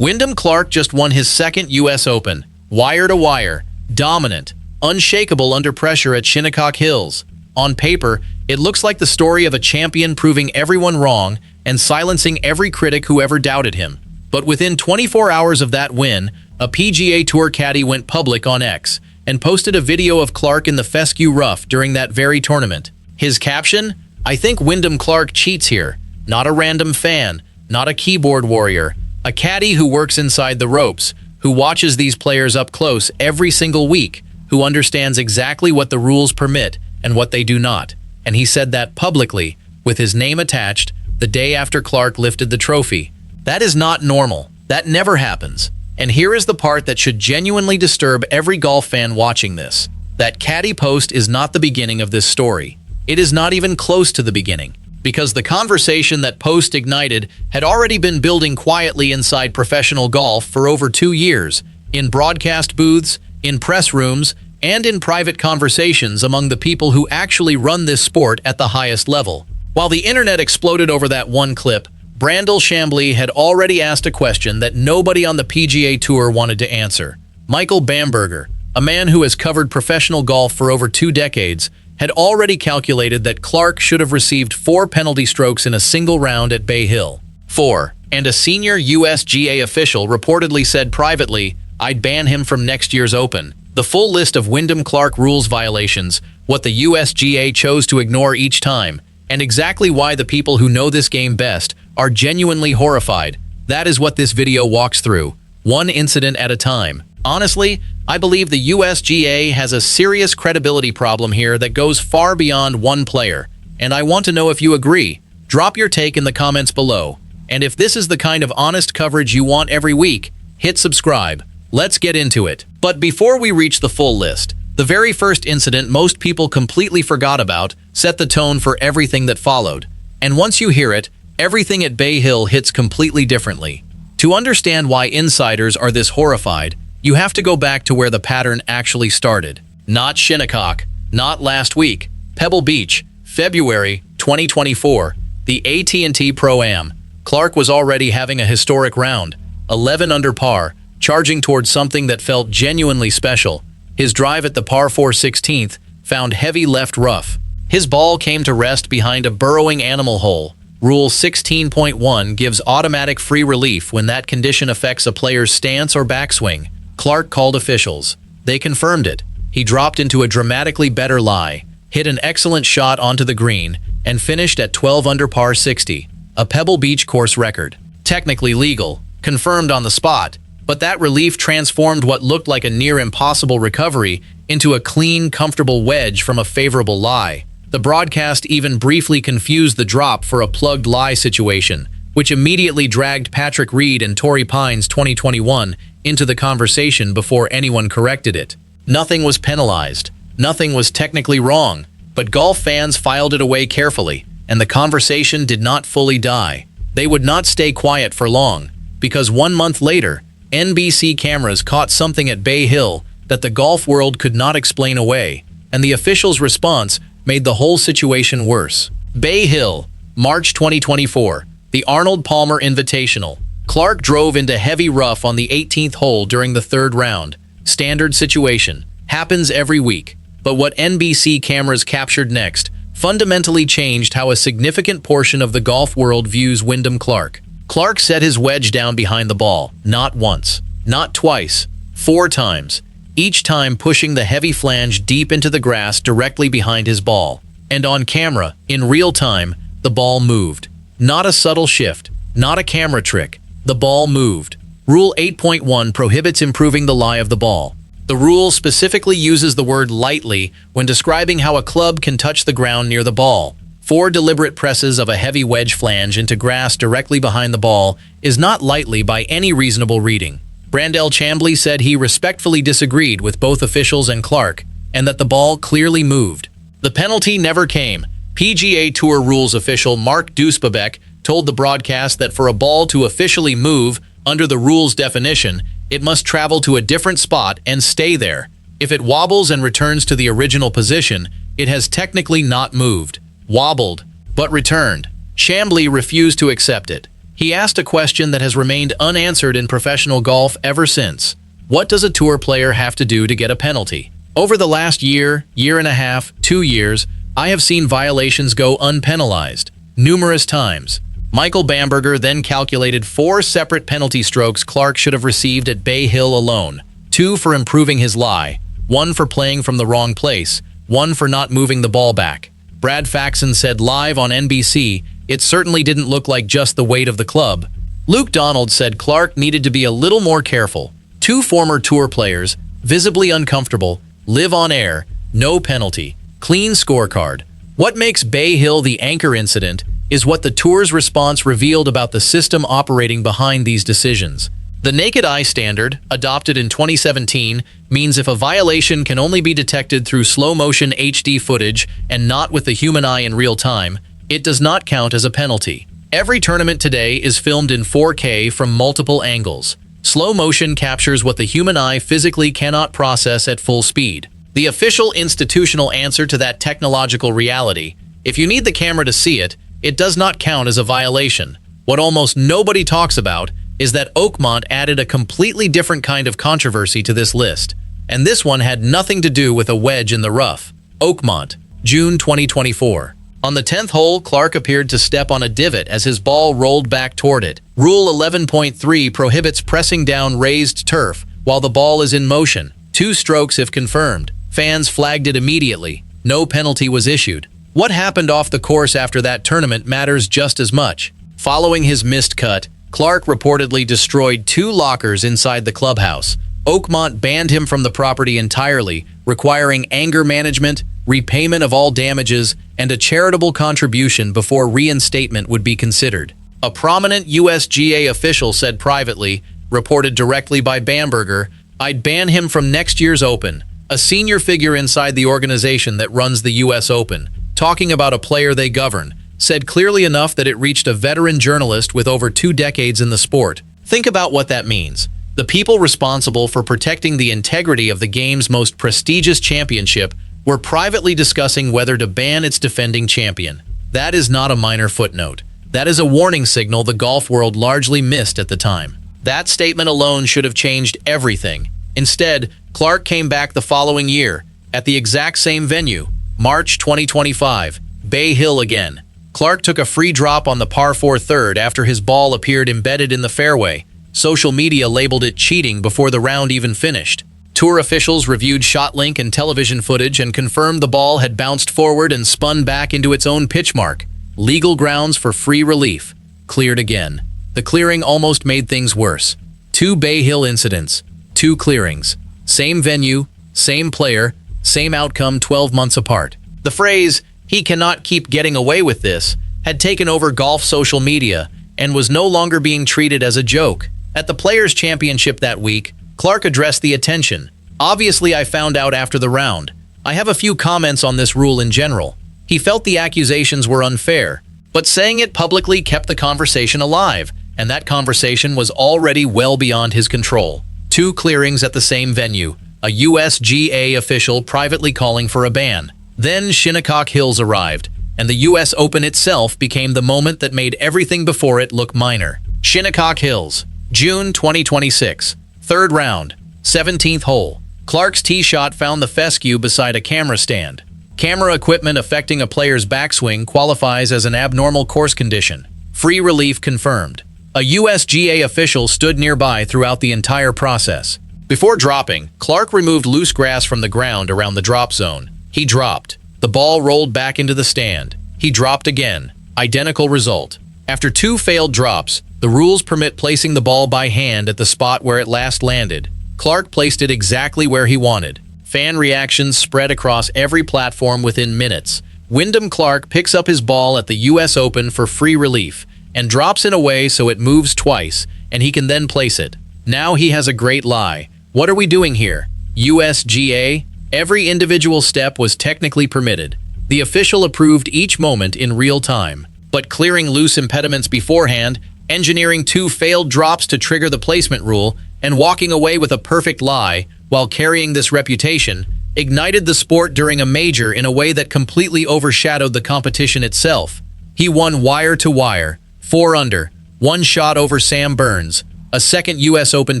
Wyndham Clark just won his second U.S. Open, wire to wire, dominant, unshakable under pressure at Shinnecock Hills. On paper, it looks like the story of a champion proving everyone wrong and silencing every critic who ever doubted him. But within 24 hours of that win, a PGA Tour caddie went public on X and posted a video of Clark in the fescue rough during that very tournament. His caption? "I think Wyndham Clark cheats here. Not a random fan, not a keyboard warrior, a caddie who works inside the ropes, who watches these players up close every single week, who understands exactly what the rules permit and what they do not." And he said that publicly, with his name attached, the day after Clark lifted the trophy. That is not normal. That never happens. And here is the part that should genuinely disturb every golf fan watching this. That caddie post is not the beginning of this story. It is not even close to the beginning, because the conversation that post ignited had already been building quietly inside professional golf for over 2 years, in broadcast booths, in press rooms, and in private conversations among the people who actually run this sport at the highest level. While the internet exploded over that one clip, Brandel Chamblee had already asked a question that nobody on the PGA Tour wanted to answer. Michael Bamberger, a man who has covered professional golf for over 2 decades, had already calculated that Clark should have received 4 penalty strokes in a single round at Bay Hill. 4. And a senior USGA official reportedly said privately, "I'd ban him from next year's Open." The full list of Wyndham Clark rules violations, what the USGA chose to ignore each time, and exactly why the people who know this game best are genuinely horrified. That is what this video walks through, one incident at a time. Honestly, I believe the USGA has a serious credibility problem here that goes far beyond one player, and I want to know if you agree. Drop your take in the comments below, and if this is the kind of honest coverage you want every week, hit subscribe. Let's get into it. But before we reach the full list, the very first incident most people completely forgot about set the tone for everything that followed. And once you hear it, everything at Bay Hill hits completely differently. To understand why insiders are this horrified, you have to go back to where the pattern actually started. Not Shinnecock, not last week. Pebble Beach, February 2024, the AT&T Pro-Am. Clark was already having a historic round, 11 under par, charging towards something that felt genuinely special. His drive at the par 4 16th found heavy left rough. His ball came to rest behind a burrowing animal hole. Rule 16.1 gives automatic free relief when that condition affects a player's stance or backswing. Clark called officials. They confirmed it. He dropped into a dramatically better lie, hit an excellent shot onto the green, and finished at 12 under par 60, a Pebble Beach course record. Technically legal, confirmed on the spot, but that relief transformed what looked like a near-impossible recovery into a clean, comfortable wedge from a favorable lie. The broadcast even briefly confused the drop for a plugged lie situation, which immediately dragged Patrick Reed and Torrey Pines 2021 into the conversation before anyone corrected it. Nothing was penalized. Nothing was technically wrong, but golf fans filed it away carefully, and the conversation did not fully die. They would not stay quiet for long, because 1 month later, NBC cameras caught something at Bay Hill that the golf world could not explain away, and the officials' response made the whole situation worse. Bay Hill, March 2024, the Arnold Palmer Invitational. Clark drove into heavy rough on the 18th hole during the 3rd round. Standard situation. Happens every week. But what NBC cameras captured next fundamentally changed how a significant portion of the golf world views Wyndham Clark. Clark set his wedge down behind the ball, not once, not twice, 4 times, each time pushing the heavy flange deep into the grass directly behind his ball. And on camera, in real time, the ball moved. Not a subtle shift, not a camera trick. The ball moved. Rule 8.1 prohibits improving the lie of the ball. The rule specifically uses the word lightly when describing how a club can touch the ground near the ball. 4 deliberate presses of a heavy wedge flange into grass directly behind the ball is not lightly by any reasonable reading. Brandel Chamblee said he respectfully disagreed with both officials and Clark, and that the ball clearly moved. The penalty never came. PGA Tour rules official Mark Dusbabek told the broadcast that for a ball to officially move, under the rules definition, it must travel to a different spot and stay there. If it wobbles and returns to the original position, it has technically not moved. Wobbled, but returned. Chamblee refused to accept it. He asked a question that has remained unanswered in professional golf ever since. What does a tour player have to do to get a penalty? Over the last year, year and a half, 2 years, I have seen violations go unpenalized numerous times. Michael Bamberger then calculated 4 separate penalty strokes Clark should have received at Bay Hill alone. 2 for improving his lie, 1 for playing from the wrong place, 1 for not moving the ball back. Brad Faxon said live on NBC, it certainly didn't look like just the weight of the club. Luke Donald said Clark needed to be a little more careful. 2 former tour players, visibly uncomfortable, live on air, no penalty, clean scorecard. What makes Bay Hill the anchor incident is what the tour's response revealed about the system operating behind these decisions. The naked eye standard, adopted in 2017, means if a violation can only be detected through slow-motion HD footage and not with the human eye in real time, it does not count as a penalty. Every tournament today is filmed in 4K from multiple angles. Slow motion captures what the human eye physically cannot process at full speed. The official institutional answer to that technological reality, if you need the camera to see it, it does not count as a violation. What almost nobody talks about is that Oakmont added a completely different kind of controversy to this list, and this one had nothing to do with a wedge in the rough. Oakmont, June 2024. On the 10th hole, Clark appeared to step on a divot as his ball rolled back toward it. Rule 11.3 prohibits pressing down raised turf while the ball is in motion. 2 strokes if confirmed. Fans flagged it immediately. No penalty was issued. What happened off the course after that tournament matters just as much. Following his missed cut, Clark reportedly destroyed 2 lockers inside the clubhouse. Oakmont banned him from the property entirely, requiring anger management, repayment of all damages, and a charitable contribution before reinstatement would be considered. A prominent USGA official said privately, reported directly by Bamberger, "I'd ban him from next year's Open." A senior figure inside the organization that runs the US Open, talking about a player they govern, said clearly enough that it reached a veteran journalist with over 2 decades in the sport. Think about what that means. The people responsible for protecting the integrity of the game's most prestigious championship were privately discussing whether to ban its defending champion. That is not a minor footnote. That is a warning signal the golf world largely missed at the time. That statement alone should have changed everything. Instead, Clark came back the following year, at the exact same venue, March 2025, Bay Hill again. Clark took a free drop on the par 4 third after his ball appeared embedded in the fairway. Social media labeled it cheating before the round even finished. Tour officials reviewed ShotLink and television footage and confirmed the ball had bounced forward and spun back into its own pitch mark. Legal grounds for free relief. Cleared again. The clearing almost made things worse. 2 Bay Hill incidents. 2 clearings. Same venue, same player, same outcome 12 months apart. The phrase, "he cannot keep getting away with this," had taken over golf social media and was no longer being treated as a joke. At the Players' Championship that week, Clark addressed the attention. "Obviously, I found out after the round. I have a few comments on this rule in general. He felt the accusations were unfair, but saying it publicly kept the conversation alive, and that conversation was already well beyond his control." 2 clearings at the same venue, a USGA official privately calling for a ban. Then Shinnecock Hills arrived, and the US Open itself became the moment that made everything before it look minor. Shinnecock Hills, June 2026. 3rd round, 17th hole. Clark's tee shot found the fescue beside a camera stand. Camera equipment affecting a player's backswing qualifies as an abnormal course condition. Free relief confirmed. A USGA official stood nearby throughout the entire process. Before dropping, Clark removed loose grass from the ground around the drop zone. He dropped. The ball rolled back into the stand. He dropped again. Identical result. After 2 failed drops, the rules permit placing the ball by hand at the spot where it last landed. Clark placed it exactly where he wanted. Fan reactions spread across every platform within minutes. Wyndham Clark picks up his ball at the US Open for free relief and drops in a way so it moves twice, and he can then place it. Now he has a great lie. What are we doing here? USGA? Every individual step was technically permitted. The official approved each moment in real time. But clearing loose impediments beforehand, engineering 2 failed drops to trigger the placement rule, and walking away with a perfect lie while carrying this reputation, ignited the sport during a major in a way that completely overshadowed the competition itself. He won wire to wire, 4 under, one shot over Sam Burns, a second U.S. Open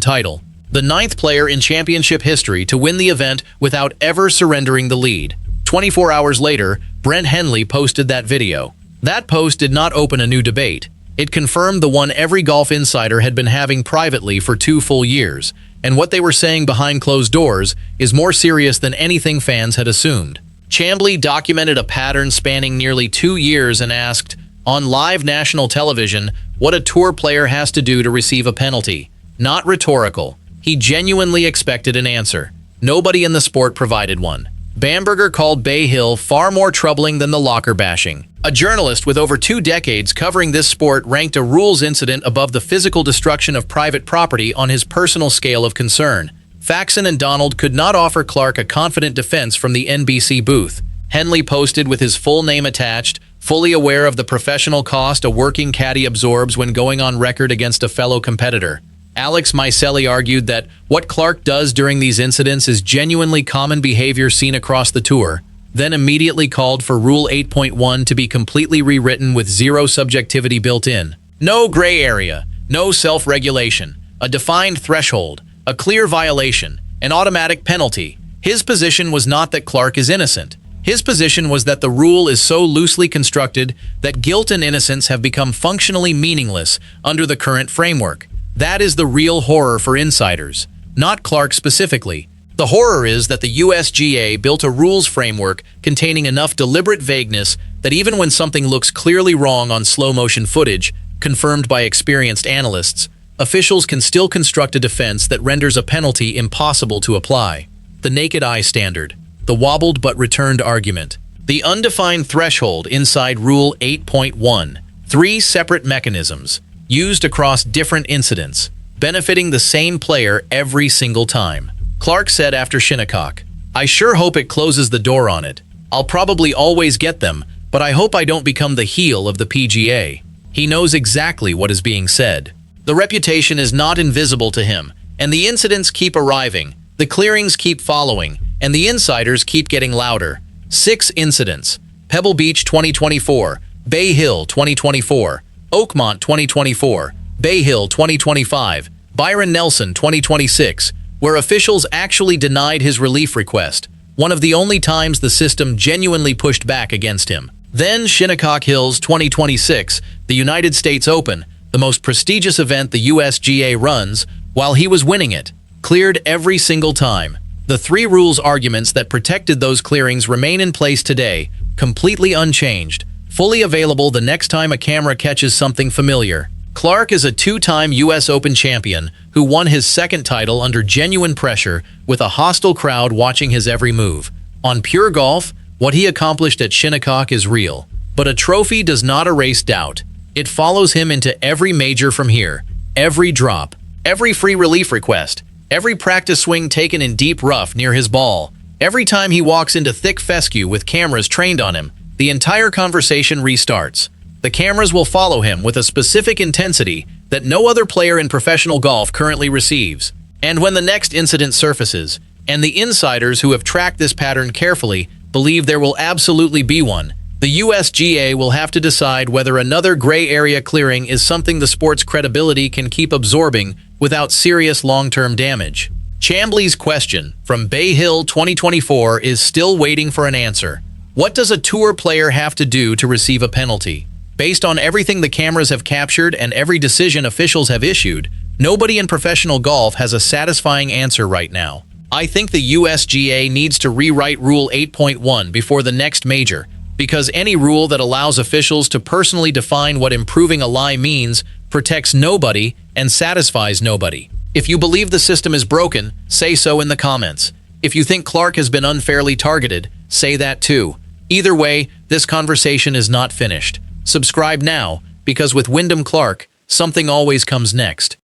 title, the 9th player in championship history to win the event without ever surrendering the lead. 24 hours later, Brent Henley posted that video. That post did not open a new debate. It confirmed the one every golf insider had been having privately for 2 full years, and what they were saying behind closed doors is more serious than anything fans had assumed. Chamblee documented a pattern spanning nearly 2 years and asked, on live national television, what a tour player has to do to receive a penalty. Not rhetorical. He genuinely expected an answer. Nobody in the sport provided one. Bamberger called Bay Hill far more troubling than the locker bashing. A journalist with over 2 decades covering this sport ranked a rules incident above the physical destruction of private property on his personal scale of concern. Faxon and Donald could not offer Clark a confident defense from the NBC booth. Henley posted with his full name attached, fully aware of the professional cost a working caddy absorbs when going on record against a fellow competitor. Alex Miceli argued that what Clark does during these incidents is genuinely common behavior seen across the tour, then immediately called for Rule 8.1 to be completely rewritten with zero subjectivity built in. No gray area, no self-regulation, a defined threshold, a clear violation, an automatic penalty. His position was not that Clark is innocent. His position was that the rule is so loosely constructed that guilt and innocence have become functionally meaningless under the current framework. That is the real horror for insiders, not Clark specifically. The horror is that the USGA built a rules framework containing enough deliberate vagueness that even when something looks clearly wrong on slow-motion footage, confirmed by experienced analysts, officials can still construct a defense that renders a penalty impossible to apply. The naked eye standard, the wobbled but returned argument, the undefined threshold inside Rule 8.1, 3 separate mechanisms, used across different incidents, benefiting the same player every single time. Clark said after Shinnecock, "I sure hope it closes the door on it. I'll probably always get them, but I hope I don't become the heel of the PGA." He knows exactly what is being said. The reputation is not invisible to him, and the incidents keep arriving, the clearings keep following, and the insiders keep getting louder. 6 incidents: Pebble Beach 2024, Bay Hill 2024, Oakmont 2024, Bay Hill 2025, Byron Nelson 2026, where officials actually denied his relief request, one of the only times the system genuinely pushed back against him. Then Shinnecock Hills 2026, the United States Open, the most prestigious event the USGA runs, while he was winning it, cleared every single time. The 3 rules arguments that protected those clearings remain in place today, completely unchanged, fully available the next time a camera catches something familiar. Clark is a 2-time U.S. Open champion who won his 2nd title under genuine pressure with a hostile crowd watching his every move. On pure golf, what he accomplished at Shinnecock is real. But a trophy does not erase doubt. It follows him into every major from here, every drop, every free relief request, every practice swing taken in deep rough near his ball, every time he walks into thick fescue with cameras trained on him. The entire conversation restarts. The cameras will follow him with a specific intensity that no other player in professional golf currently receives. And when the next incident surfaces, and the insiders who have tracked this pattern carefully believe there will absolutely be one, the USGA will have to decide whether another gray area clearing is something the sport's credibility can keep absorbing without serious long-term damage. Chamblee's question from Bay Hill 2024 is still waiting for an answer. What does a tour player have to do to receive a penalty? Based on everything the cameras have captured and every decision officials have issued, nobody in professional golf has a satisfying answer right now. I think the USGA needs to rewrite Rule 8.1 before the next major, because any rule that allows officials to personally define what improving a lie means protects nobody and satisfies nobody. If you believe the system is broken, say so in the comments. If you think Clark has been unfairly targeted, say that too. Either way, this conversation is not finished. Subscribe now, because with Wyndham Clark, something always comes next.